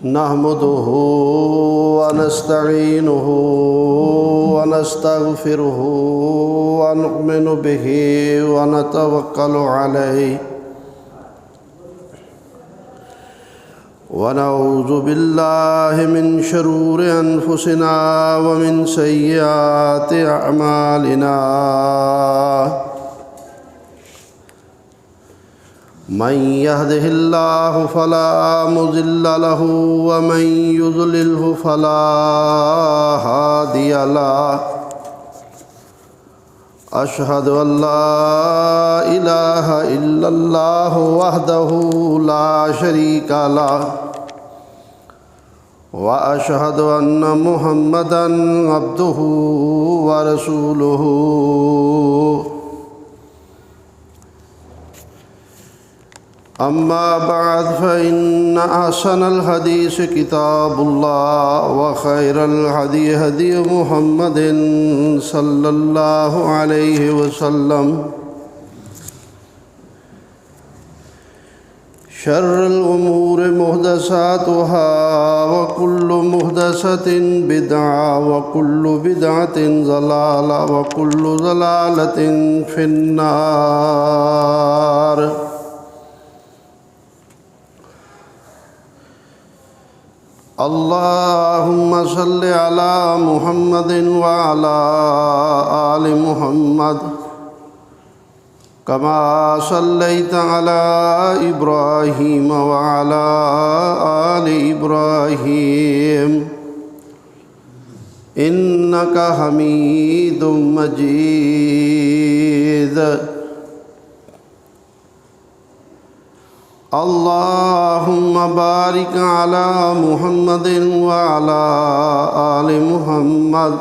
نحمده ونستعينه ونستغفره ونؤمن به ونتوكل عليه ونعوذ بالله من شرور أنفسنا ومن سيئات أعمالنا من يهده الله فلا مضل له ومن يضلله فلا هادي له أشهد أن لا إله إلا الله وحده لا شريك له وأشهد أن محمدًا عبده ورسوله أما بعد فإن أحسن الحديث كتاب الله وخير الهدي هدي محمد صلى الله عليه وسلم شر الأمور محدثاتها وكل محدثة بدعة وكل بدعة ضلالة وكل ضلالة في النار اللهم صل على محمد وعلى آل محمد كما صليت على إبراهيم وعلى آل إبراهيم إنك حميد مجيد اللهم بارك على محمد وعلى آل محمد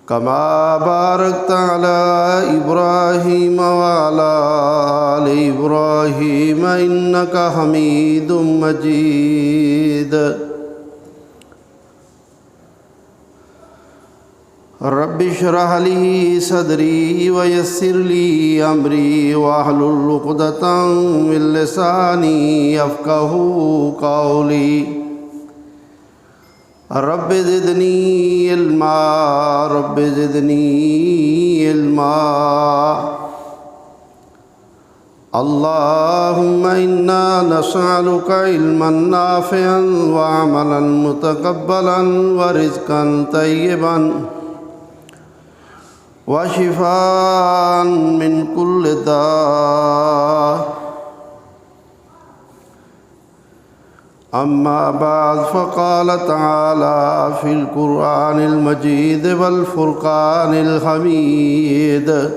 كما باركت على إبراهيم وعلى آل إبراهيم إنك حميد مجيد رب اشرح لي صدري ويسر لي أمري واحلل عقدة من لساني يفقهوا قولي رب زدني علما رب زدني علما اللهم إنا نسألك علما نافعا وعملا متقبلا ورزقا طيبا وشفاء من كل داء أما بعد فقال تعالى في القرآن المجيد والفرقان الحميد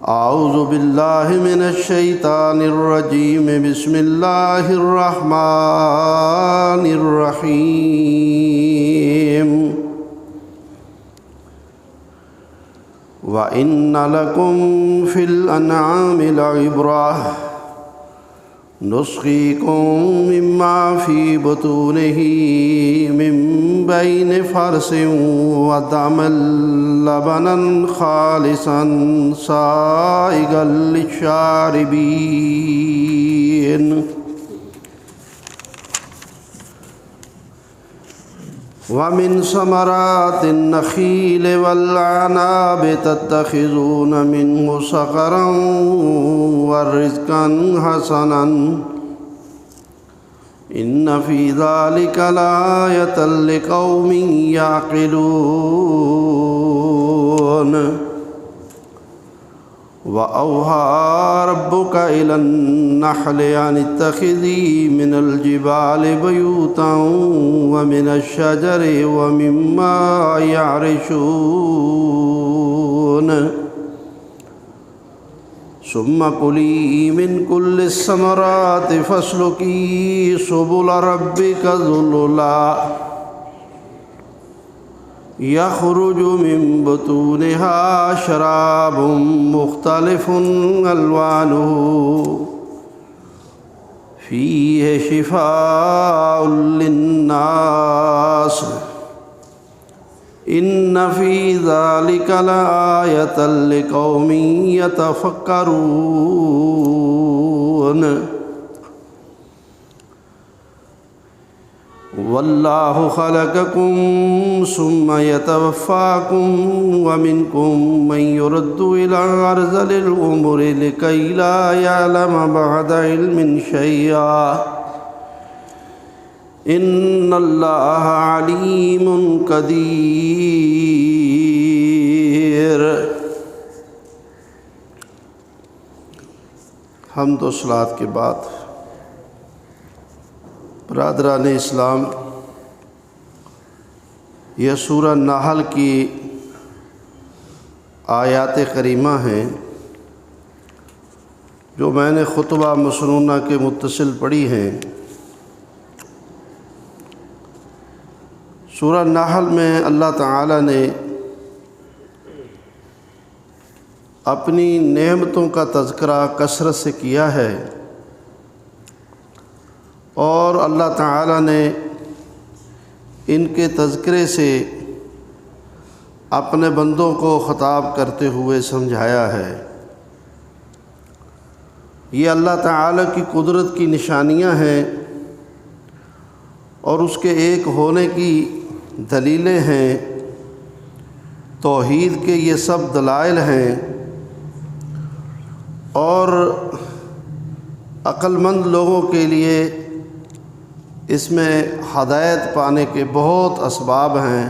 أعوذ بالله من الشيطان الرجيم بسم الله الرحمن الرحيم وَإِنَّ لَكُمْ فِي الْأَنْعَامِ لَعِبْرَةً نُسْقِيكُم مِّمَّا فِي بُطُونِهِ مِن بَيْنِ فَرْثٍ وَدَمٍ لَبَنًا خَالِصًا سَائِغًا لِّلشَّارِبِينَ ومن ثمرات النخيل والعناب تتخذون منه سخرا ورزقا حسنا إن في ذلك لآية لقوم يعقلون وأوحى ربك إلى النحل أن اتخذي من الجبال بيوتا ومن الشجر ومما يعرشون ثم كلي من كل الثمرات فاسلكي سبل ربك ذللا يخرج من بطونها شراب مختلف ألوانه فيه شفاء للناس إن في ذلك لآية لقوم يتفكرون واللہ خلقکم ثم یتوفاکم ومنکم من یرد الی ارذل الامور لکی لا یعلم بعد علم شیئا ان اللہ علیم قدیر۔ حمد و صلوات کے بعد برادران اسلام، یہ سورہ نحل کی آیات کریمہ ہیں جو میں نے خطبہ مسنونہ کے متصل پڑھی ہیں۔ سورہ نحل میں اللہ تعالیٰ نے اپنی نعمتوں کا تذکرہ کثرت سے کیا ہے، اور اللہ تعالیٰ نے ان کے تذکرے سے اپنے بندوں کو خطاب کرتے ہوئے سمجھایا ہے۔ یہ اللہ تعالیٰ کی قدرت کی نشانیاں ہیں اور اس کے ایک ہونے کی دلیلیں ہیں، توحید کے یہ سب دلائل ہیں، اور عقل مند لوگوں کے لیے اس میں ہدایت پانے کے بہت اسباب ہیں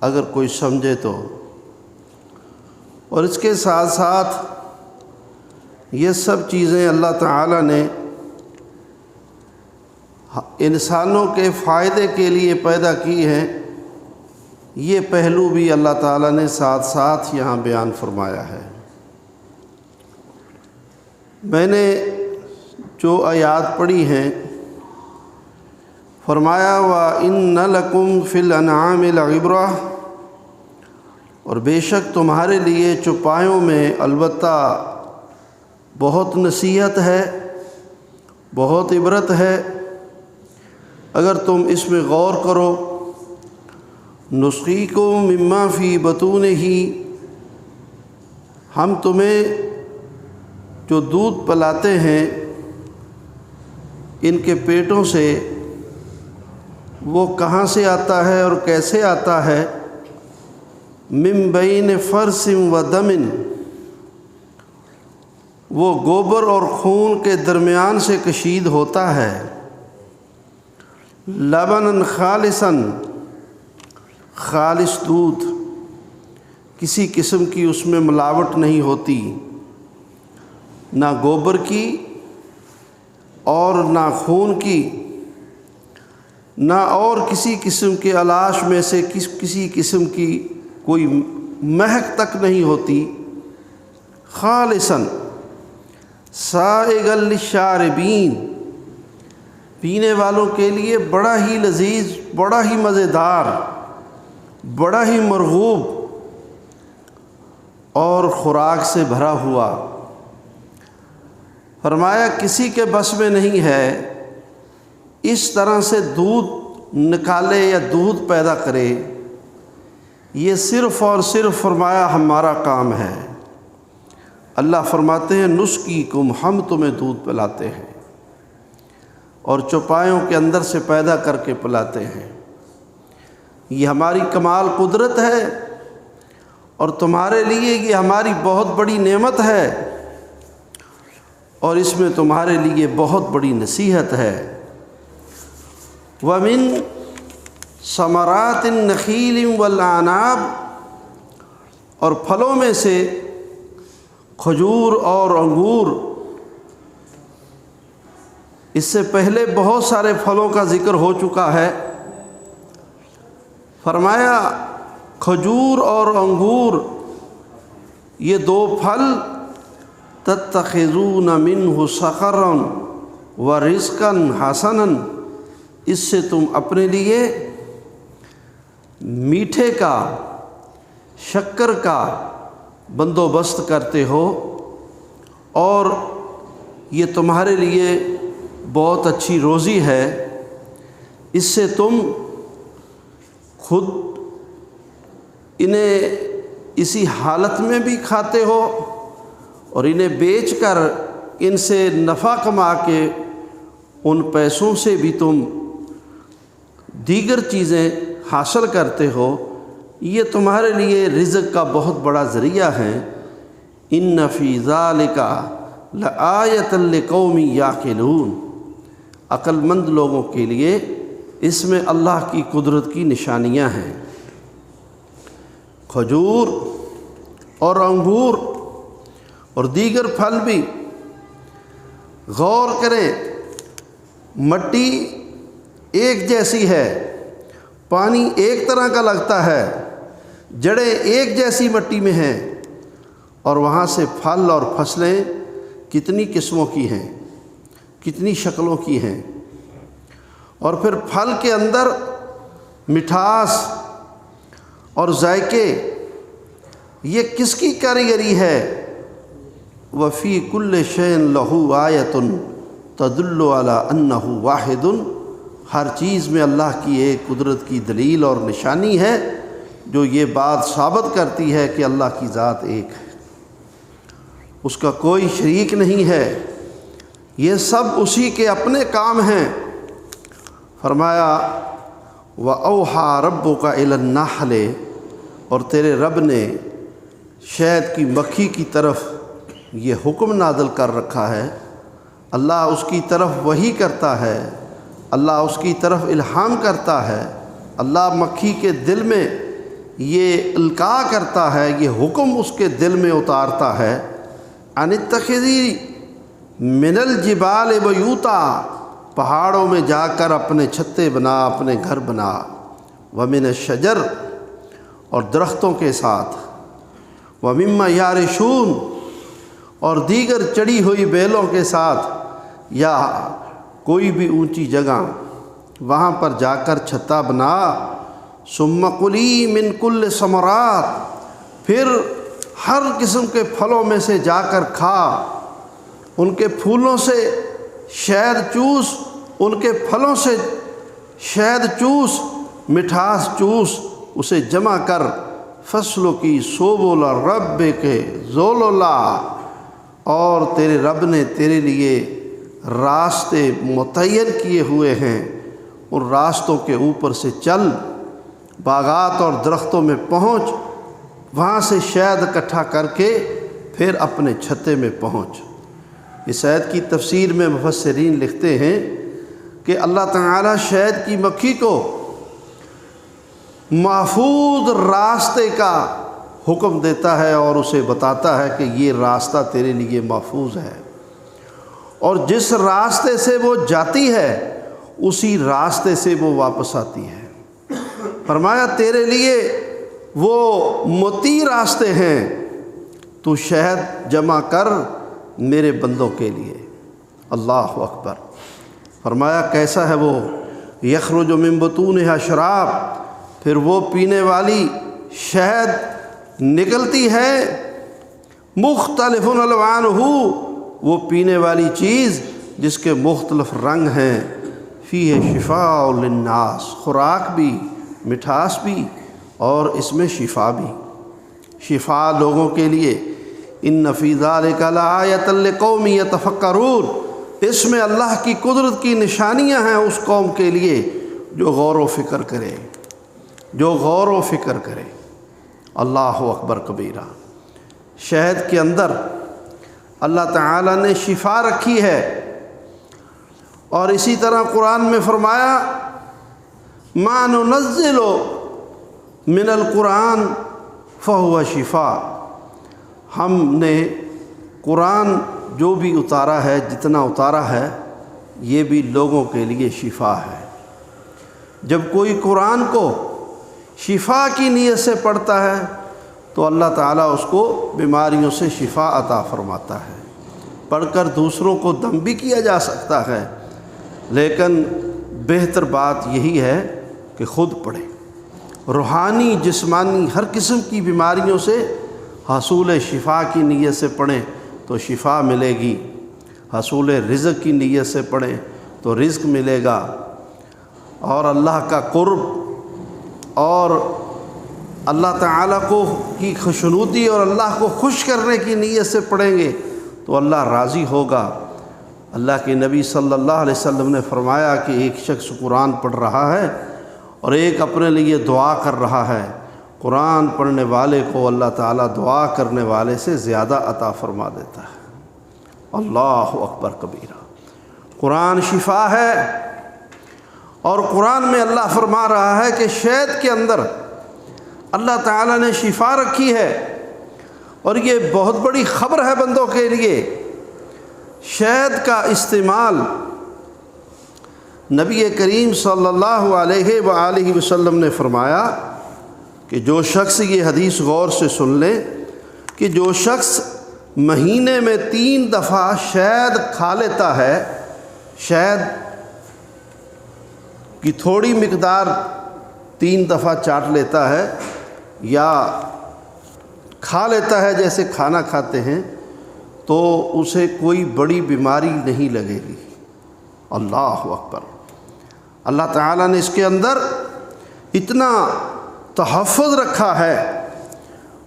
اگر کوئی سمجھے تو۔ اور اس کے ساتھ ساتھ یہ سب چیزیں اللہ تعالیٰ نے انسانوں کے فائدے کے لیے پیدا کی ہیں، یہ پہلو بھی اللہ تعالیٰ نے ساتھ ساتھ یہاں بیان فرمایا ہے۔ میں نے جو آیات پڑھی ہیں، فرمایا وَإِنَّ لَكُمْ فِي الْأَنْعَامِ لَعِبْرَةً، اور بے شک تمہارے لیے چوپایوں میں البتہ بہت نصیحت ہے، بہت عبرت ہے اگر تم اس میں غور کرو۔ نُسْقِيكُم مِّمَّا فِي بُطُونِهِ، ہم تمہیں جو دودھ پلاتے ہیں ان کے پیٹوں سے، وہ کہاں سے آتا ہے اور کیسے آتا ہے؟ مِن بین فرث و دم، وہ گوبر اور خون کے درمیان سے کشید ہوتا ہے۔ لبناً خالصاً، خالص دودھ، کسی قسم کی اس میں ملاوٹ نہیں ہوتی، نہ گوبر کی اور نہ خون کی، نہ اور کسی قسم کے علاش میں سے کسی قسم کی کوئی مہک تک نہیں ہوتی۔ خالصاً سائغاً للشاربین، پینے والوں کے لیے بڑا ہی لذیذ، بڑا ہی مزیدار، بڑا ہی مرغوب اور خوراک سے بھرا ہوا۔ فرمایا کسی کے بس میں نہیں ہے اس طرح سے دودھ نکالے یا دودھ پیدا کرے، یہ صرف اور صرف فرمایا ہمارا کام ہے۔ اللہ فرماتے ہیں نسقیکم، ہم تمہیں دودھ پلاتے ہیں اور چوپایوں کے اندر سے پیدا کر کے پلاتے ہیں۔ یہ ہماری کمال قدرت ہے اور تمہارے لیے یہ ہماری بہت بڑی نعمت ہے، اور اس میں تمہارے لیے بہت بڑی نصیحت ہے۔ وَمِن ثمرات النخیل والعناب، اور پھلوں میں سے کھجور اور انگور۔ اس سے پہلے بہت سارے پھلوں کا ذکر ہو چکا ہے۔ فرمایا کھجور اور انگور، یہ دو پھل تتخذون منہ سخرا ورزقا حسنا، اس سے تم اپنے لیے میٹھے کا، شکر کا بندوبست کرتے ہو، اور یہ تمہارے لیے بہت اچھی روزی ہے۔ اس سے تم خود انہیں اسی حالت میں بھی کھاتے ہو اور انہیں بیچ کر ان سے نفع کما کے ان پیسوں سے بھی تم دیگر چیزیں حاصل کرتے ہو، یہ تمہارے لیے رزق کا بہت بڑا ذریعہ ہے۔ ان فی ذالک لآیۃ لقوم یعقلون، عقل مند لوگوں کے لیے اس میں اللہ کی قدرت کی نشانیاں ہیں۔ کھجور اور انگور اور دیگر پھل بھی غور کریں، مٹی ایک جیسی ہے، پانی ایک طرح کا لگتا ہے، جڑیں ایک جیسی مٹی میں ہیں، اور وہاں سے پھل اور فصلیں کتنی قسموں کی ہیں، کتنی شکلوں کی ہیں، اور پھر پھل کے اندر مٹھاس اور ذائقے، یہ کس کی کاریگری ہے؟ وفی کل شین لہو آیۃ تدل علی انہ واحد، ہر چیز میں اللہ کی ایک قدرت کی دلیل اور نشانی ہے جو یہ بات ثابت کرتی ہے کہ اللہ کی ذات ایک ہے، اس کا کوئی شریک نہیں ہے، یہ سب اسی کے اپنے کام ہیں۔ فرمایا وَأَوْحَىٰ رَبُّكَ إِلَى النَّحْلِ، اور تیرے رب نے شہد کی مکھی کی طرف یہ حکم نازل کر رکھا ہے، اللہ اس کی طرف وحی کرتا ہے، اللہ اس کی طرف الہام کرتا ہے، اللہ مکھی کے دل میں یہ القاء کرتا ہے، یہ حکم اس کے دل میں اتارتا ہے، ان اتخذی من الجبال بیوتا، پہاڑوں میں جا کر اپنے چھتے بنا، اپنے گھر بنا، ومن الشجر، اور درختوں کے ساتھ، ومما یارشون، اور دیگر چڑھی ہوئی بیلوں کے ساتھ، یا کوئی بھی اونچی جگہ وہاں پر جا کر چھتا بنا، ثم کلی من کل ثمرات، پھر ہر قسم کے پھلوں میں سے جا کر کھا، ان کے پھولوں سے شہد چوس، ان کے پھلوں سے شہد چوس، مٹھاس چوس، اسے جمع کر، فصلوں کی سبل ربک ذللا، اور تیرے رب نے تیرے لیے راستے متعین کیے ہوئے ہیں، ان راستوں کے اوپر سے چل، باغات اور درختوں میں پہنچ، وہاں سے شہد اکٹھا کر کے پھر اپنے چھتے میں پہنچ۔ اس آیت کی تفسیر میں مفسرین لکھتے ہیں کہ اللہ تعالیٰ شہد کی مکھی کو محفوظ راستے کا حکم دیتا ہے اور اسے بتاتا ہے کہ یہ راستہ تیرے لیے محفوظ ہے، اور جس راستے سے وہ جاتی ہے اسی راستے سے وہ واپس آتی ہے۔ فرمایا تیرے لیے وہ متی راستے ہیں، تو شہد جمع کر میرے بندوں کے لیے۔ اللہ اکبر۔ فرمایا کیسا ہے وہ؟ یخرج من بطونہا شراب، پھر وہ پینے والی شہد نکلتی ہے، مختلف الوانہ، وہ پینے والی چیز جس کے مختلف رنگ ہیں، فیہ شفاء للناس، خوراک بھی، مٹھاس بھی، اور اس میں شفا بھی، شفا لوگوں کے لیے۔ ان فی ذالک لآیۃ لقوم یتفکرون، اس میں اللہ کی قدرت کی نشانیاں ہیں اس قوم کے لیے جو غور و فکر کرے، جو غور و فکر کرے۔ اللہ اکبر کبیرہ۔ شہد کے اندر اللہ تعالیٰ نے شفا رکھی ہے، اور اسی طرح قرآن میں فرمایا ما ننزل من القرآن فہو شفاء، ہم نے قرآن جو بھی اتارا ہے، جتنا اتارا ہے، یہ بھی لوگوں کے لیے شفا ہے۔ جب کوئی قرآن کو شفا کی نیت سے پڑھتا ہے تو اللہ تعالیٰ اس کو بیماریوں سے شفا عطا فرماتا ہے۔ پڑھ کر دوسروں کو دم بھی کیا جا سکتا ہے، لیکن بہتر بات یہی ہے کہ خود پڑھیں۔ روحانی، جسمانی، ہر قسم کی بیماریوں سے حصول شفا کی نیت سے پڑھیں تو شفا ملے گی، حصول رزق کی نیت سے پڑھیں تو رزق ملے گا، اور اللہ کا قرب اور اللہ تعالیٰ کی خوشنودی اور اللہ کو خوش کرنے کی نیت سے پڑھیں گے تو اللہ راضی ہوگا۔ اللہ کے نبی صلی اللہ علیہ وسلم نے فرمایا کہ ایک شخص قرآن پڑھ رہا ہے اور ایک اپنے لیے دعا کر رہا ہے، قرآن پڑھنے والے کو اللہ تعالیٰ دعا کرنے والے سے زیادہ عطا فرما دیتا ہے۔ اللہ اکبر کبیرہ۔ قرآن شفا ہے، اور قرآن میں اللہ فرما رہا ہے کہ شہد کے اندر اللہ تعالیٰ نے شفا رکھی ہے، اور یہ بہت بڑی خبر ہے بندوں کے لیے۔ شہد کا استعمال نبی کریم صلی اللہ علیہ وآلہ وسلم نے فرمایا کہ جو شخص، یہ حدیث غور سے سن لے، کہ جو شخص مہینے میں 3 دفعہ شہد کھا لیتا ہے، شہد کی تھوڑی مقدار 3 دفعہ چاٹ لیتا ہے یا کھا لیتا ہے جیسے کھانا کھاتے ہیں، تو اسے کوئی بڑی بیماری نہیں لگے گی۔ اللہ اکبر۔ اللہ تعالیٰ نے اس کے اندر اتنا تحفظ رکھا ہے،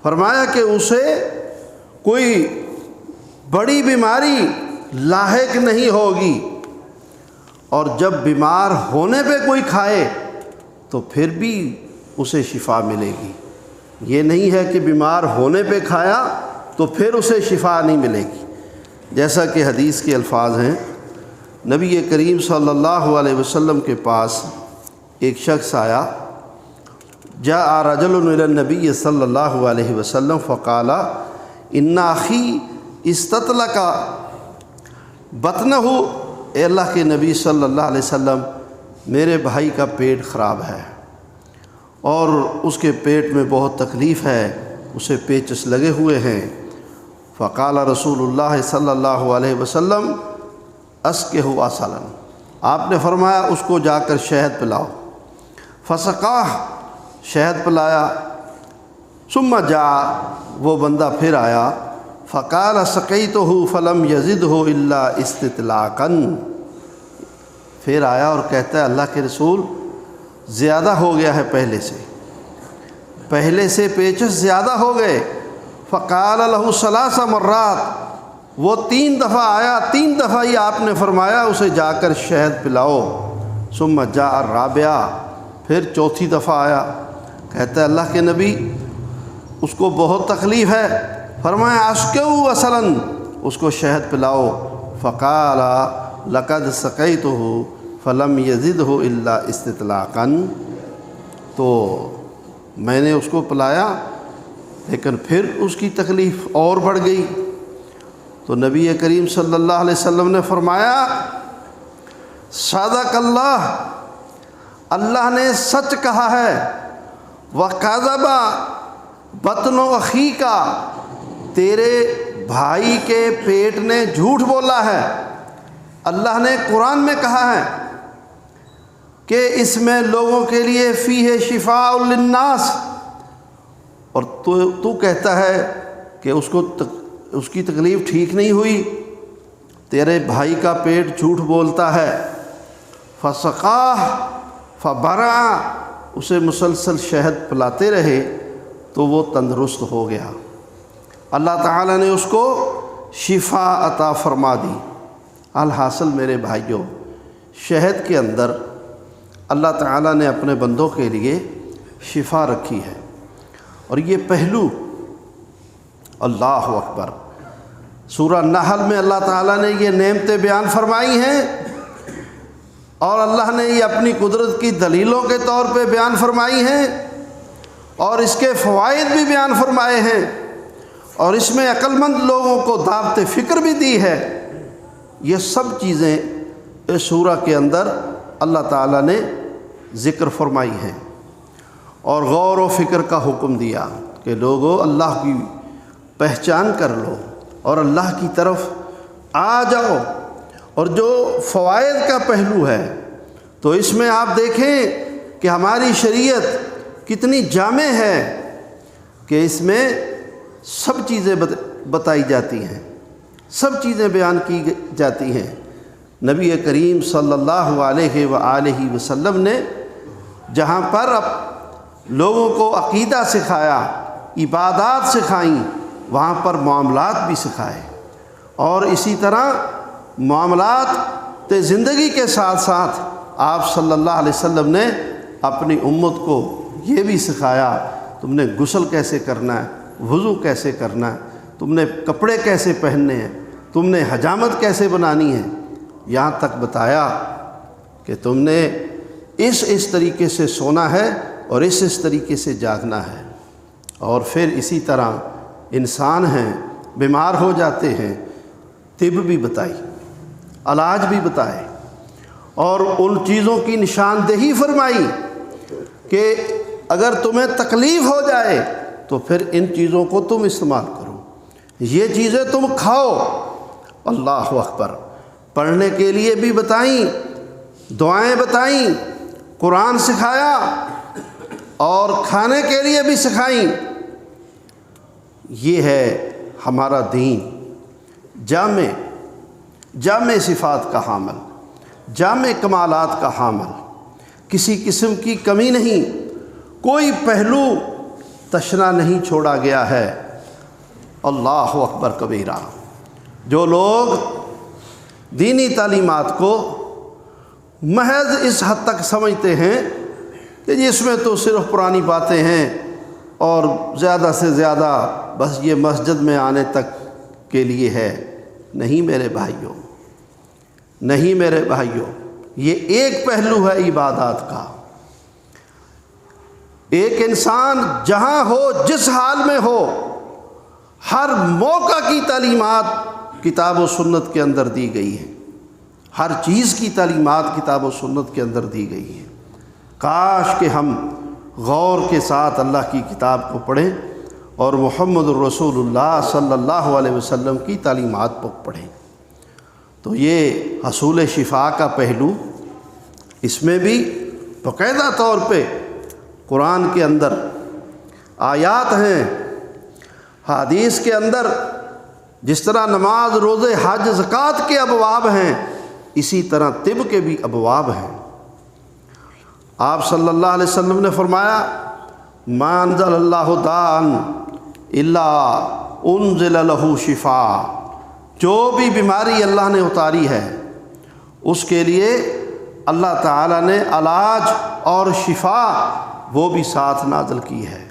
فرمایا کہ اسے کوئی بڑی بیماری لاحق نہیں ہوگی، اور جب بیمار ہونے پہ کوئی کھائے تو پھر بھی اسے شفا ملے گی۔ یہ نہیں ہے کہ بیمار ہونے پہ کھایا تو پھر اسے شفا نہیں ملے گی۔ جیسا کہ حدیث کے الفاظ ہیں، نبی کریم صلی اللہ علیہ وسلم کے پاس ایک شخص آیا، جاء رجل الی النبی صلی اللہ علیہ وسلم فقال ان اخی استطلق بطنہ، اے اللہ کے نبی صلی اللہ علیہ وسلم، میرے بھائی کا پیٹ خراب ہے اور اس کے پیٹ میں بہت تکلیف ہے، اسے پیچس لگے ہوئے ہیں۔ فقال رسول اللہ صلی اللہ علیہ وسلم اسقہ عسلا، آپ نے فرمایا اس کو جا کر شہد پلاؤ۔ فسقاہ، شہد پلایا۔ ثم جاء، وہ بندہ پھر آیا، فقال سقیتہ فلم یزدہ الا استطلاقا، پھر آیا اور کہتا ہے اللہ کے رسول زیادہ ہو گیا ہے، پہلے سے پیچس زیادہ ہو گئے۔ فقال له 3 مرات، وہ 3 دفعہ آیا، 3 دفعہ ہی آپ نے فرمایا اسے جا کر شہد پلاؤ۔ ثم جاء الرابعہ، پھر 4تھی دفعہ آیا، کہتا ہے اللہ کے نبی اس کو بہت تکلیف ہے، فرمایا اسقہ عسلا، اس کو شہد پلاؤ۔ فقال لقد سقیتہ فلم یزدہ الا استطلاقا، تو میں نے اس کو پلایا لیکن پھر اس کی تکلیف اور بڑھ گئی۔ تو نبی کریم صلی اللہ علیہ وسلم نے فرمایا صدق اللہ، اللہ نے سچ کہا ہے، وَكَذَبَ بَطْنُ أَخِيكَ، تیرے بھائی کے پیٹ نے جھوٹ بولا ہے۔ اللہ نے قرآن میں کہا ہے کہ اس میں لوگوں کے لیے فیہ شفاء للناس، اور تو کہتا ہے کہ اس کی تکلیف ٹھیک نہیں ہوئی، تیرے بھائی کا پیٹ جھوٹ بولتا ہے۔ فسقاہ فبرع، اسے مسلسل شہد پلاتے رہے تو وہ تندرست ہو گیا، اللہ تعالیٰ نے اس کو شفا عطا فرما دی۔ الحاصل میرے بھائیوں، شہد کے اندر اللہ تعالیٰ نے اپنے بندوں کے لیے شفا رکھی ہے، اور یہ پہلو، اللہ اکبر، سورہ نحل میں اللہ تعالیٰ نے یہ نعمتیں بیان فرمائی ہیں، اور اللہ نے یہ اپنی قدرت کی دلیلوں کے طور پہ بیان فرمائی ہیں، اور اس کے فوائد بھی بیان فرمائے ہیں، اور اس میں عقل مند لوگوں کو دعوت فکر بھی دی ہے۔ یہ سب چیزیں اس سورہ کے اندر اللہ تعالیٰ نے ذکر فرمائی ہیں، اور غور و فکر کا حکم دیا کہ لوگوں اللہ کی پہچان کر لو اور اللہ کی طرف آ جاؤ۔ اور جو فوائد کا پہلو ہے تو اس میں آپ دیکھیں کہ ہماری شریعت کتنی جامع ہے کہ اس میں سب چیزیں بتائی جاتی ہیں، سب چیزیں بیان کی جاتی ہیں۔ نبی کریم صلی اللہ علیہ وآلہ وسلم نے جہاں پر لوگوں کو عقیدہ سکھایا، عبادات سکھائیں، وہاں پر معاملات بھی سکھائے، اور اسی طرح معاملات زندگی کے ساتھ ساتھ آپ صلی اللہ علیہ وسلم نے اپنی امت کو یہ بھی سکھایا تم نے غسل کیسے کرنا ہے، وضو کیسے کرنا ہے، تم نے کپڑے کیسے پہننے ہیں، تم نے حجامت کیسے بنانی ہے، یہاں تک بتایا کہ تم نے اس طریقے سے سونا ہے اور اس طریقے سے جاگنا ہے۔ اور پھر اسی طرح انسان ہیں، بیمار ہو جاتے ہیں، طب بھی بتائی، علاج بھی بتائے، اور ان چیزوں کی نشاندہی فرمائی کہ اگر تمہیں تکلیف ہو جائے تو پھر ان چیزوں کو تم استعمال کرو، یہ چیزیں تم کھاؤ۔ اللہ اکبر! پڑھنے کے لیے بھی بتائیں، دعائیں بتائیں، قرآن سکھایا، اور کھانے کے لیے بھی سکھائیں۔ یہ ہے ہمارا دین، جامع صفات کا حامل، جامع کمالات کا حامل، کسی قسم کی کمی نہیں، کوئی پہلو تشنا نہیں چھوڑا گیا ہے۔ اللہ اکبر کبیرہ! جو لوگ دینی تعلیمات کو محض اس حد تک سمجھتے ہیں کہ اس میں تو صرف پرانی باتیں ہیں اور زیادہ سے زیادہ بس یہ مسجد میں آنے تک کے لیے ہے، نہیں میرے بھائیوں، نہیں میرے بھائیوں، یہ ایک پہلو ہے عبادات کا۔ ایک انسان جہاں ہو، جس حال میں ہو، ہر موقع کی تعلیمات کتاب و سنت کے اندر دی گئی ہیں، ہر چیز کی تعلیمات کتاب و سنت کے اندر دی گئی ہیں۔ کاش کہ ہم غور کے ساتھ اللہ کی کتاب کو پڑھیں اور محمد الرسول اللہ صلی اللہ علیہ وسلم کی تعلیمات کو پڑھیں، تو یہ حصول شفا کا پہلو، اس میں بھی باقاعدہ طور پہ قرآن کے اندر آیات ہیں، حدیث کے اندر جس طرح نماز، روزے، حج، زکوٰۃ کے ابواب ہیں، اسی طرح طب کے بھی ابواب ہیں۔ آپ صلی اللہ علیہ وسلم نے فرمایا ما انزل اللہ داء الا انزل لہ شفا، جو بھی بیماری اللہ نے اتاری ہے اس کے لیے اللہ تعالیٰ نے علاج اور شفا وہ بھی ساتھ نازل کی ہے۔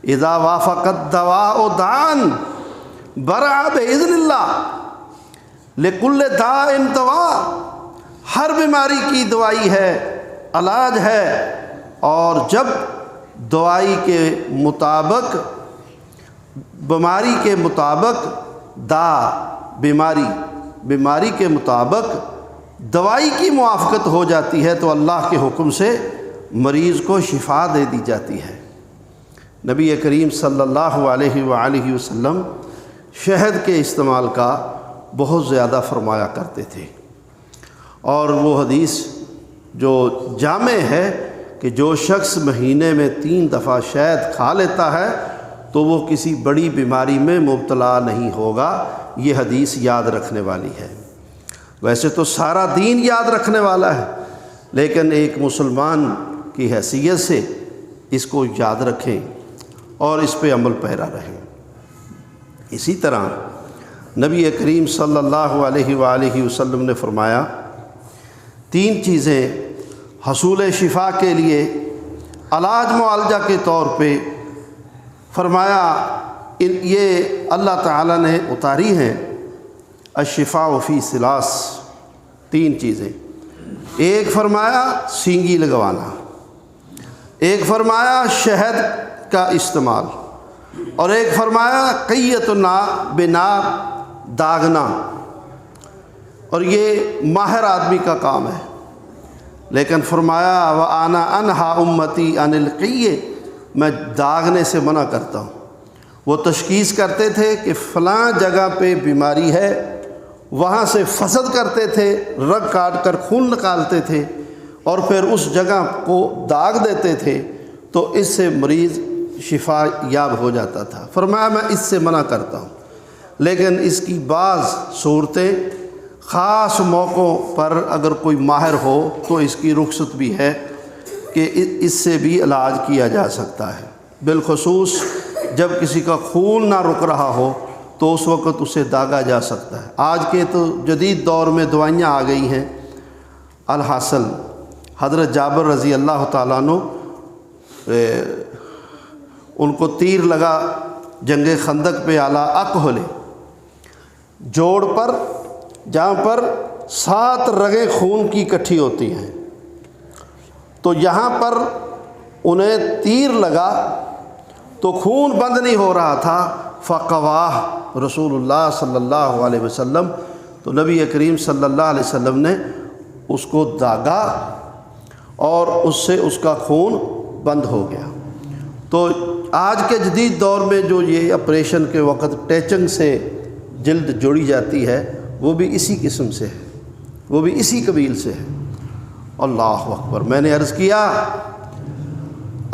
اذا وافق الدواء داء برع باذن اللہ لکل داء دواء، ہر بیماری کی دوائی ہے، علاج ہے، اور جب دوائی کے مطابق، بیماری کے مطابق بیماری کے مطابق دوائی کی موافقت ہو جاتی ہے تو اللہ کے حکم سے مریض کو شفا دے دی جاتی ہے۔ نبی کریم صلی اللہ علیہ وآلہ وسلم شہد کے استعمال کا بہت زیادہ فرمایا کرتے تھے، اور وہ حدیث جو جامع ہے کہ جو شخص مہینے میں 3 دفعہ شہد کھا لیتا ہے تو وہ کسی بڑی بیماری میں مبتلا نہیں ہوگا، یہ حدیث یاد رکھنے والی ہے۔ ویسے تو سارا دین یاد رکھنے والا ہے، لیکن ایک مسلمان کی حیثیت سے اس کو یاد رکھیں اور اس پہ عمل پیرا رہیں۔ اسی طرح نبی کریم صلی اللہ علیہ وآلہ وسلم نے فرمایا 3 چیزیں حصول شفا کے لیے علاج معالجہ کے طور پہ فرمایا، یہ اللہ تعالیٰ نے اتاری ہیں۔ الشفاء فی ثلاث، 3 چیزیں، ایک فرمایا سینگی لگوانا، ایک فرمایا شہد کا استعمال، اور ایک فرمایا قیۃ بنار، داغنا، اور یہ ماہر آدمی کا کام ہے، لیکن فرمایا وَأَنَا أَنْهَا أُمَّتِي عَنِ الْقِيِّ، میں داغنے سے منع کرتا ہوں۔ وہ تشخیص کرتے تھے کہ فلاں جگہ پہ بیماری ہے، وہاں سے فسد کرتے تھے، رگ کاٹ کر خون نکالتے تھے اور پھر اس جگہ کو داغ دیتے تھے تو اس سے مریض شفا یاب ہو جاتا تھا۔ فرمایا میں اس سے منع کرتا ہوں، لیکن اس کی بعض صورتیں خاص موقعوں پر اگر کوئی ماہر ہو تو اس کی رخصت بھی ہے کہ اس سے بھی علاج کیا جا سکتا ہے، بالخصوص جب کسی کا خون نہ رک رہا ہو تو اس وقت اسے داغا جا سکتا ہے۔ آج کے تو جدید دور میں دوائیاں آ گئی ہیں، الحاصل حضرت جابر رضی اللہ تعالیٰ عنہ ان کو تیر لگا جنگ خندق پہ اعلیٰ اکہلے جوڑ پر، جہاں پر 7 رگیں خون کی اکٹھی ہوتی ہیں، تو یہاں پر انہیں تیر لگا تو خون بند نہیں ہو رہا تھا، فقواہ رسول اللہ صلی اللہ علیہ وسلم، تو نبی کریم صلی اللہ علیہ وسلم نے اس کو داغا اور اس سے اس کا خون بند ہو گیا۔ تو آج کے جدید دور میں جو یہ آپریشن کے وقت ٹیچنگ سے جلد جوڑی جاتی ہے وہ بھی اسی قسم سے ہے، وہ بھی اسی قبیل سے ہے۔ اللہ اکبر۔ میں نے عرض کیا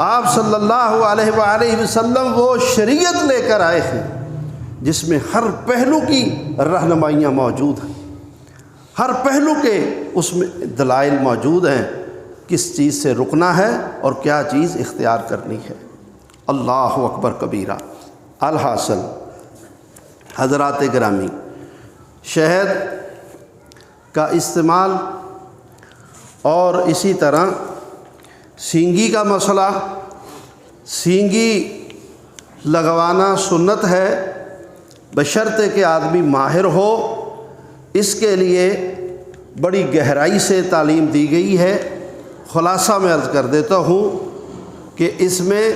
آپ صلی اللہ علیہ وآلہ وسلم وہ شریعت لے کر آئے ہیں جس میں ہر پہلو کی رہنمائیاں موجود ہیں، ہر پہلو کے اس میں دلائل موجود ہیں، کس چیز سے رکنا ہے اور کیا چیز اختیار کرنی ہے۔ اللہ اکبر کبیرہ۔ الحاصل حضرات گرامی، شہد کا استعمال اور اسی طرح سینگی کا مسئلہ، سینگی لگوانا سنت ہے بشرطے کہ آدمی ماہر ہو، اس کے لیے بڑی گہرائی سے تعلیم دی گئی ہے۔ خلاصہ میں عرض کر دیتا ہوں کہ اس میں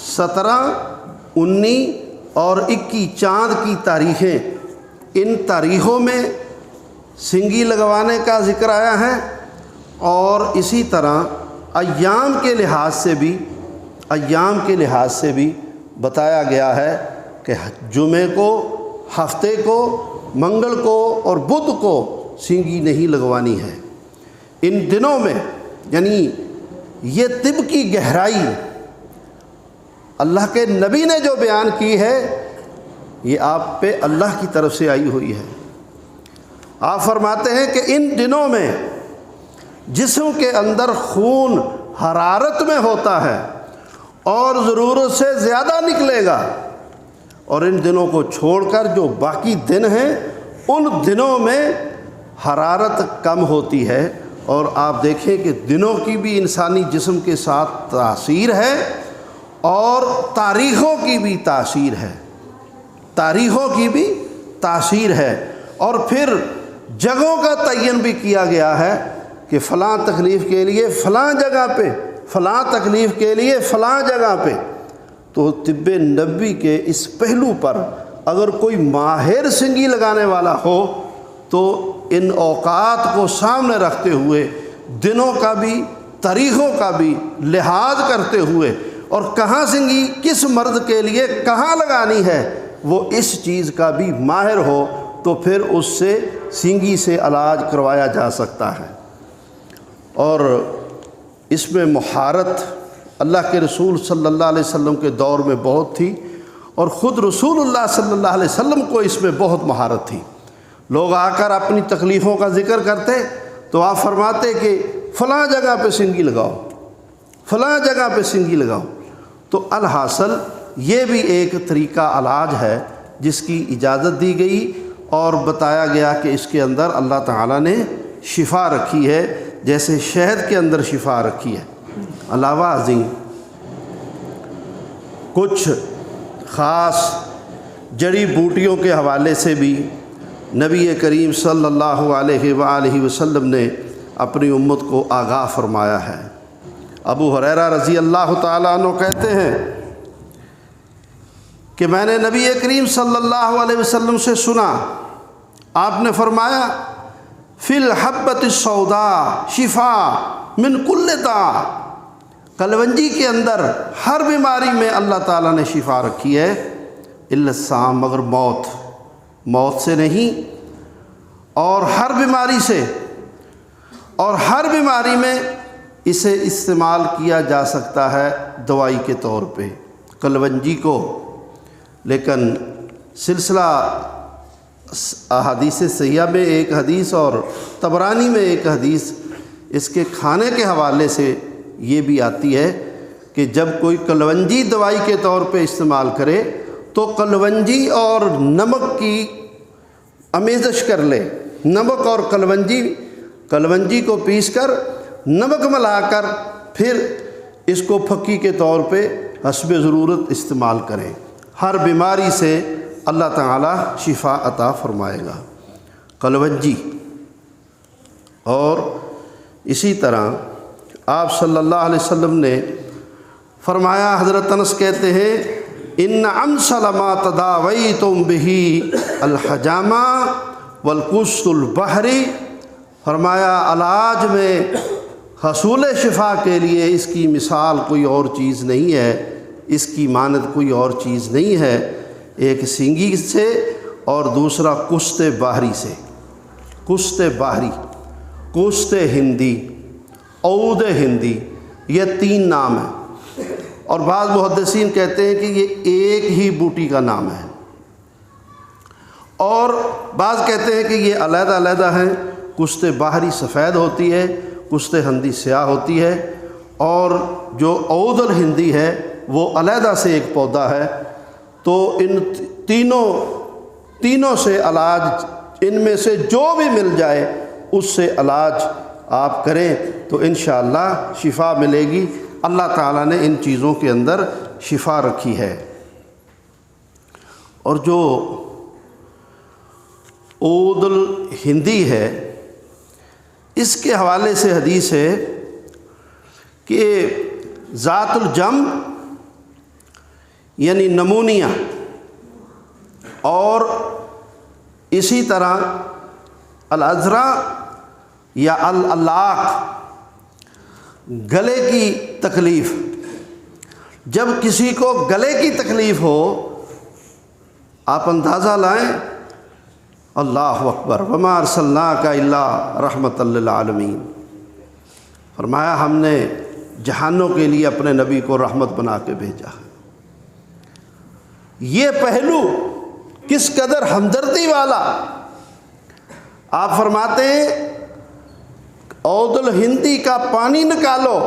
17، 19 اور 21 چاند کی تاریخیں، ان تاریخوں میں سینگی لگوانے کا ذکر آیا ہے، اور اسی طرح ایام کے لحاظ سے بھی بتایا گیا ہے کہ جمعے کو، ہفتے کو، منگل کو اور بدھ کو سینگی نہیں لگوانی ہے۔ ان دنوں میں، یعنی یہ طب کی گہرائی اللہ کے نبی نے جو بیان کی ہے یہ آپ پہ اللہ کی طرف سے آئی ہوئی ہے۔ آپ فرماتے ہیں کہ ان دنوں میں جسم کے اندر خون حرارت میں ہوتا ہے اور ضرورت سے زیادہ نکلے گا، اور ان دنوں کو چھوڑ کر جو باقی دن ہیں ان دنوں میں حرارت کم ہوتی ہے۔ اور آپ دیکھیں کہ دنوں کی بھی انسانی جسم کے ساتھ تاثیر ہے اور تاریخوں کی بھی تاثیر ہے، تاریخوں کی بھی تاثیر ہے، اور پھر جگہوں کا تعین بھی کیا گیا ہے کہ فلاں تکلیف کے لیے فلاں جگہ پہ، فلاں تکلیف کے لیے فلاں جگہ پہ۔ تو طب نبوی کے اس پہلو پر اگر کوئی ماہر سینگی لگانے والا ہو تو ان اوقات کو سامنے رکھتے ہوئے، دنوں کا بھی، تاریخوں کا بھی لحاظ کرتے ہوئے، اور کہاں سینگی کس مرض کے لیے کہاں لگانی ہے وہ اس چیز کا بھی ماہر ہو، تو پھر اس سے سینگی سے علاج کروایا جا سکتا ہے۔ اور اس میں مہارت اللہ کے رسول صلی اللہ علیہ وسلم کے دور میں بہت تھی، اور خود رسول اللہ صلی اللہ علیہ وسلم کو اس میں بہت مہارت تھی۔ لوگ آ کر اپنی تکلیفوں کا ذکر کرتے تو آپ فرماتے کہ فلاں جگہ پہ سینگی لگاؤ، فلاں جگہ پہ سینگی لگاؤ۔ تو الحاصل یہ بھی ایک طریقہ علاج ہے جس کی اجازت دی گئی، اور بتایا گیا کہ اس کے اندر اللہ تعالیٰ نے شفا رکھی ہے، جیسے شہد کے اندر شفا رکھی ہے۔ علاوہ ازیں کچھ خاص جڑی بوٹیوں کے حوالے سے بھی نبی کریم صلی اللہ علیہ وآلہ وسلم نے اپنی امت کو آگاہ فرمایا ہے۔ ابو ہریرہ رضی اللہ تعالیٰ عنہ کہتے ہیں کہ میں نے نبی کریم صلی اللہ علیہ وسلم سے سنا، آپ نے فرمایا فی الحبۃ السوداء شفا من کل داء، کلونجی کے اندر ہر بیماری میں اللہ تعالیٰ نے شفا رکھی ہے، الا السام، مگر موت سے نہیں، اور ہر بیماری سے، اور ہر بیماری میں اسے استعمال کیا جا سکتا ہے دوائی کے طور پہ کلونجی کو۔ لیکن سلسلہ احادیث صحیحہ میں ایک حدیث اور طبرانی میں ایک حدیث اس کے کھانے کے حوالے سے یہ بھی آتی ہے کہ جب کوئی کلونجی دوائی کے طور پہ استعمال کرے تو کلونجی اور نمک کی آمیزش کر لے، نمک اور کلونجی کلونجی کو پیس کر نمک ملا کر پھر اس کو پھکی کے طور پہ حسب ضرورت استعمال کریں، ہر بیماری سے اللہ تعالی شفا عطا فرمائے گا۔ کلونجی۔ اور اسی طرح آپ صلی اللہ علیہ وسلم نے فرمایا، حضرت انس کہتے ہیں ان امثل ما تداویتم بہ الحجامہ والقسط البحری، فرمایا علاج میں حصول شفا کے لیے اس کی مثال کوئی اور چیز نہیں ہے، اس کی مانند کوئی اور چیز نہیں ہے، ایک سینگی سے اور دوسرا قسط باہری سے۔ قسط باہری، قسط ہندی، عود ہندی، یہ 3 نام ہیں، اور بعض محدثین کہتے ہیں کہ یہ ایک ہی بوٹی کا نام ہے، اور بعض کہتے ہیں کہ یہ علیحدہ علیحدہ ہیں۔ قسط باہری سفید ہوتی ہے، قسط ہندی سیاہ ہوتی ہے، اور جو عود الہندی ہے وہ علیحدہ سے ایک پودا ہے۔ تو ان تینوں سے علاج، ان میں سے جو بھی مل جائے اس سے علاج آپ کریں تو انشاءاللہ شفا ملے گی۔ اللہ تعالیٰ نے ان چیزوں کے اندر شفا رکھی ہے۔ اور جو عود الہندی ہے، اس کے حوالے سے حدیث ہے کہ ذات الجم یعنی نمونیا، اور اسی طرح الازرا یا الالاق، گلے کی تکلیف، جب کسی کو گلے کی تکلیف ہو، آپ اندازہ لائیں، اللہ اکبر، وما ارسلناک الا رحمۃ للعالمین، فرمایا ہم نے جہانوں کے لیے اپنے نبی کو رحمت بنا کے بھیجا۔ یہ پہلو کس قدر ہمدردی والا! آپ فرماتے ہیں عود الہندی کا پانی نکالو،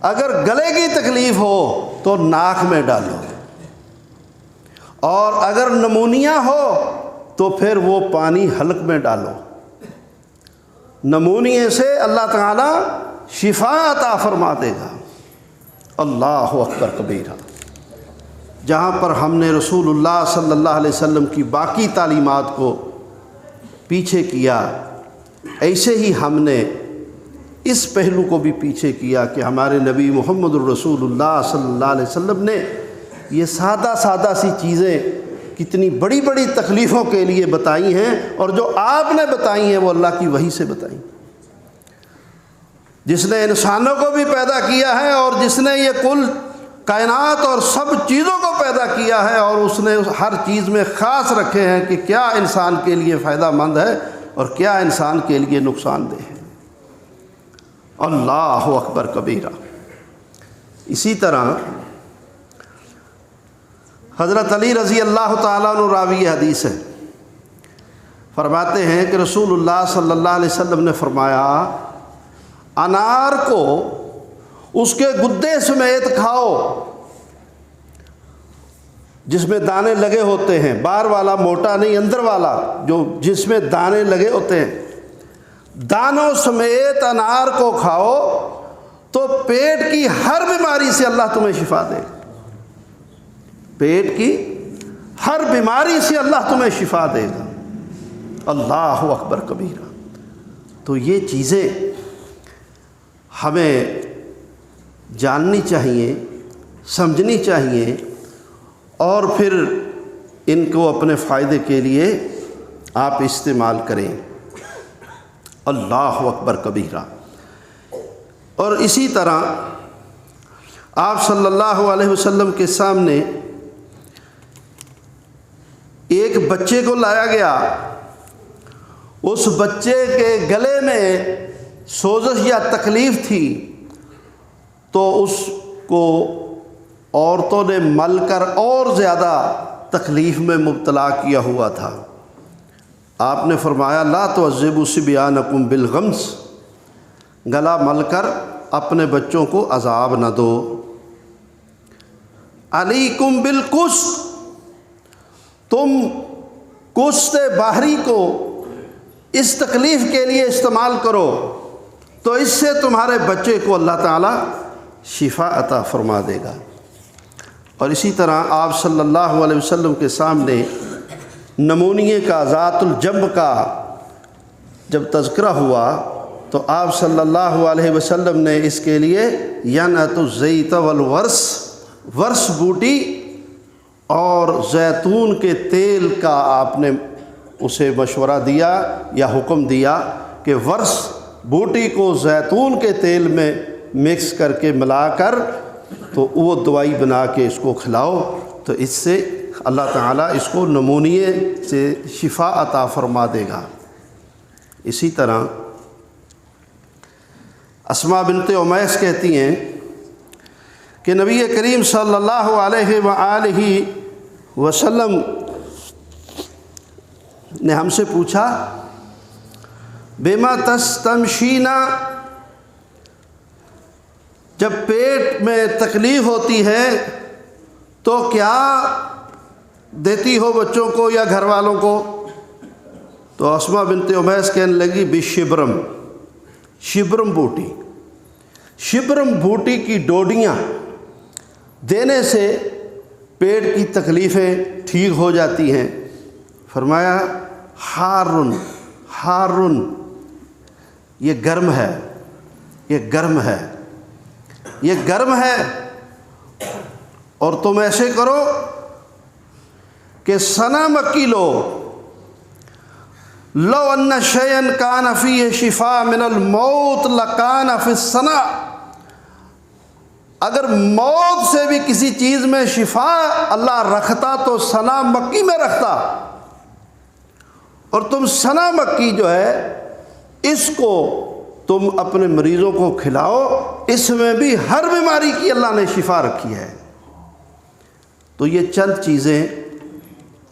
اگر گلے کی تکلیف ہو تو ناک میں ڈالو، اور اگر نمونیا ہو تو پھر وہ پانی حلق میں ڈالو۔ نمونیے سے اللہ تعالیٰ شفا عطا فرما دے گا۔ اللہ اکبر کبیرہ۔ جہاں پر ہم نے رسول اللہ صلی اللہ علیہ وسلم کی باقی تعلیمات کو پیچھے کیا، ایسے ہی ہم نے اس پہلو کو بھی پیچھے کیا کہ ہمارے نبی محمد الرسول اللہ صلی اللہ علیہ وسلم نے یہ سادہ سی چیزیں کتنی بڑی بڑی تکلیفوں کے لیے بتائی ہیں، اور جو آپ نے بتائی ہیں وہ اللہ کی وحی سے بتائی، جس نے انسانوں کو بھی پیدا کیا ہے، اور جس نے یہ کل کائنات اور سب چیزوں کو پیدا کیا ہے، اور اس نے ہر چیز میں خاص رکھے ہیں کہ کیا انسان کے لیے فائدہ مند ہے اور کیا انسان کے لیے نقصان دہ ہے۔ اللہ اکبر کبیرہ۔ اسی طرح حضرت علی رضی اللہ تعالیٰ عنہ راوی حدیث ہے، فرماتے ہیں کہ رسول اللہ صلی اللہ علیہ وسلم نے فرمایا، انار کو اس کے گدے سمیت کھاؤ، جس میں دانے لگے ہوتے ہیں، باہر والا موٹا نہیں، اندر والا جو جس میں دانے لگے ہوتے ہیں، دانوں سمیت انار کو کھاؤ تو پیٹ کی ہر بیماری سے اللہ تمہیں شفا دے گا۔ پیٹ کی ہر بیماری سے اللہ تمہیں شفا دے گا۔ اللہ اکبر کبیرہ۔ تو یہ چیزیں ہمیں جاننی چاہیے، سمجھنی چاہیے، اور پھر ان کو اپنے فائدے کے لیے آپ استعمال کریں۔ اللہ اکبر کبیرہ۔ اور اسی طرح آپ صلی اللہ علیہ وسلم کے سامنے ایک بچے کو لایا گیا، اس بچے کے گلے میں سوزش یا تکلیف تھی، تو اس کو عورتوں نے مل کر اور زیادہ تکلیف میں مبتلا کیا ہوا تھا۔ آپ نے فرمایا لا تعذبوا صبیانکم بالغمس، گلا مل کر اپنے بچوں کو عذاب نہ دو۔ علیکم بالقسط، تم قسط باہری کو اس تکلیف کے لیے استعمال کرو تو اس سے تمہارے بچے کو اللہ تعالیٰ شفا عطا فرما دے گا۔ اور اسی طرح آپ صلی اللہ علیہ وسلم کے سامنے نمونیے کا، ذات الجنب کا جب تذکرہ ہوا تو آپ صلی اللہ علیہ وسلم نے اس کے لیے ینعت الزیت والورس، ورس بوٹی اور زیتون کے تیل کا آپ نے اسے مشورہ دیا یا حکم دیا کہ ورس بوٹی کو زیتون کے تیل میں مکس کر کے ملا کر تو وہ دوائی بنا کے اس کو کھلاؤ، تو اس سے اللہ تعالیٰ اس کو نمونیے سے شفا عطا فرما دے گا۔ اسی طرح اسماء بنت امیس کہتی ہیں کہ نبی کریم صلی اللہ علیہ وآلہ وسلم نے ہم سے پوچھا بما تستمشینا، جب پیٹ میں تکلیف ہوتی ہے تو کیا دیتی ہو بچوں کو یا گھر والوں کو؟ تو اسماء بنت امیس کہنے لگی بشبرم، شبرم بوٹی، شبرم بوٹی کی ڈوڈیاں دینے سے پیٹ کی تکلیفیں ٹھیک ہو جاتی ہیں۔ فرمایا حارن، حارن، یہ گرم ہے، یہ گرم ہے، یہ گرم ہے، اور تم ایسے کرو کہ سنا مکی لو، لو ان شیئا کان فیہ شفاء من الموت لکان فی السنا، اگر موت سے بھی کسی چیز میں شفا اللہ رکھتا تو سنا مکی میں رکھتا، اور تم سنا مکی جو ہے اس کو تم اپنے مریضوں کو کھلاؤ، اس میں بھی ہر بیماری کی اللہ نے شفا رکھی ہے۔ تو یہ چند چیزیں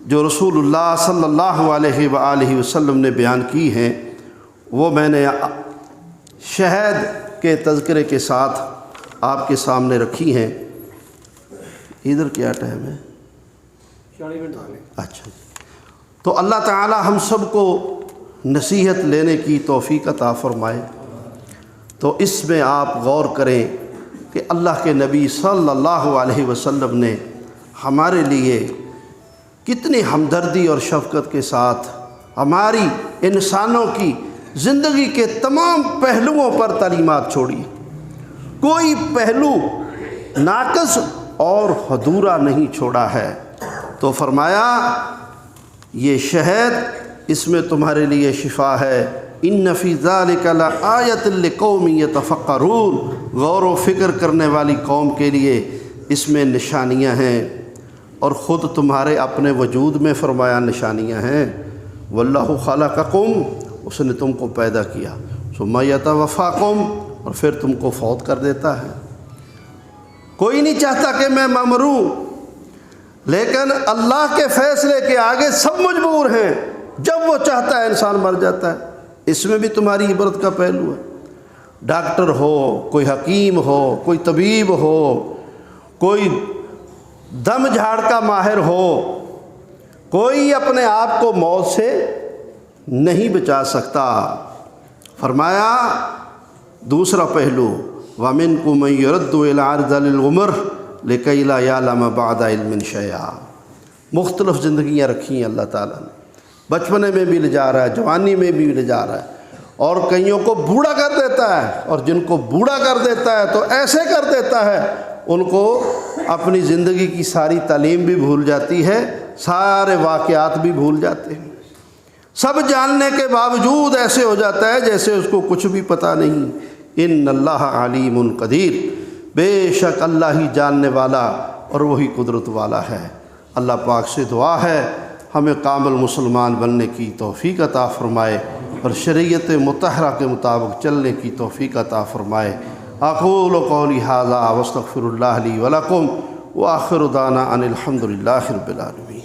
جو رسول اللہ صلی اللہ علیہ وآلہ وسلم نے بیان کی ہیں وہ میں نے شہد کے تذکرے کے ساتھ آپ کے سامنے رکھی ہیں۔ ادھر کیا ٹائم ہے؟ 40 منٹ۔ اچھا، تو اللہ تعالی ہم سب کو نصیحت لینے کی توفیق عطا فرمائے۔ تو اس میں آپ غور کریں کہ اللہ کے نبی صلی اللہ علیہ وسلم نے ہمارے لیے کتنی ہمدردی اور شفقت کے ساتھ ہماری انسانوں کی زندگی کے تمام پہلوؤں پر تعلیمات چھوڑی، کوئی پہلو ناقص اور ادھورا نہیں چھوڑا ہے۔ تو فرمایا یہ شہد، اس میں تمہارے لیے شفا ہے، ان فی ذلک لآیۃ لقوم یتفکرون، غور و فکر کرنے والی قوم کے لیے اس میں نشانیاں ہیں، اور خود تمہارے اپنے وجود میں فرمایا نشانیاں ہیں۔ واللہ خلقکم، اس نے تم کو پیدا کیا، ثم یتوفاکم، اور پھر تم کو فوت کر دیتا ہے۔ کوئی نہیں چاہتا کہ میں مروں، لیکن اللہ کے فیصلے کے آگے سب مجبور ہیں، جب وہ چاہتا ہے انسان مر جاتا ہے۔ اس میں بھی تمہاری عبرت کا پہلو ہے۔ ڈاکٹر ہو، کوئی حکیم ہو، کوئی طبیب ہو، کوئی دم جھاڑ کا ماہر ہو، کوئی اپنے آپ کو موت سے نہیں بچا سکتا۔ فرمایا دوسرا پہلو وَمِنْكُمْ مَنْ يُرَدُّ إِلَىٰ أَرْذَلِ الْعُمُرِ لِكَيْ لَا يَعْلَمَ بَعْدَ عِلْمٍ شَيْئًا، مختلف زندگیاں رکھی ہیں اللہ تعالیٰ نے، بچپنے میں بھی لے جا رہا ہے، جوانی میں بھی لے جا رہا ہے، اور کئیوں کو بوڑھا کر دیتا ہے، اور جن کو بوڑھا کر دیتا ہے تو ایسے کر دیتا ہے ان کو اپنی زندگی کی ساری تعلیم بھی بھول جاتی ہے، سارے واقعات بھی بھول جاتے ہیں، سب جاننے کے باوجود ایسے ہو جاتا ہے جیسے اس کو کچھ بھی پتہ نہیں۔ ان اللہ علیم قدیر، بے شک اللہ ہی جاننے والا اور وہی قدرت والا ہے۔ اللہ پاک سے دعا ہے ہمیں کامل مسلمان بننے کی توفیق عطا فرمائے اور شریعت مطہرہ کے مطابق چلنے کی توفیق عطا فرمائے۔ اقول قولی ھذا واستغفر اللہ لی ولکم وآخر دعوانا ان الحمد للہ رب العالمین۔